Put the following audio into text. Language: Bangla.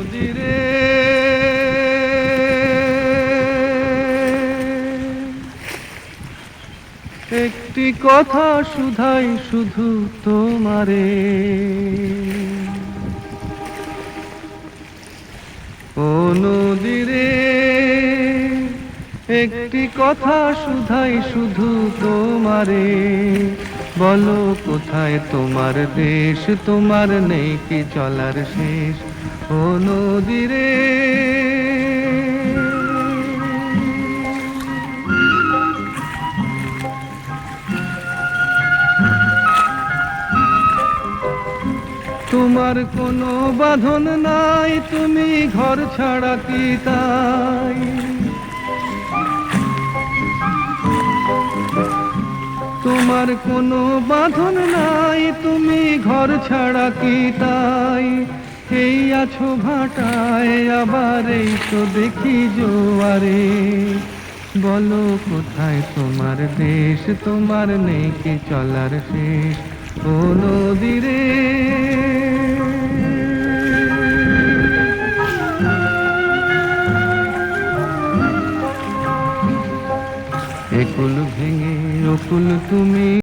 নদীরে একটি কথা শুধাই শুধু তোমারে, ও নদীরে একটি কথা শুধাই শুধু তোমারে, বলো কোথায় তোমার দেশ, তোমার নেই কি চলার শেষ, ও নদীরে। তোমার কোনো বাঁধন নাই, তুমি ঘর ছাড়া কি তাই, তোমার কোনো বাঁধন নাই, তুমি ঘর ছাড়া কি তাই, এই আছো ভাটায় আবার এই তো দেখি জোয়ারে, বলো কোথায় তোমার দেশ, তোমার নেই কি চলার শেষ, ও নদীরে। একুল ভেঙে অকুল তুমি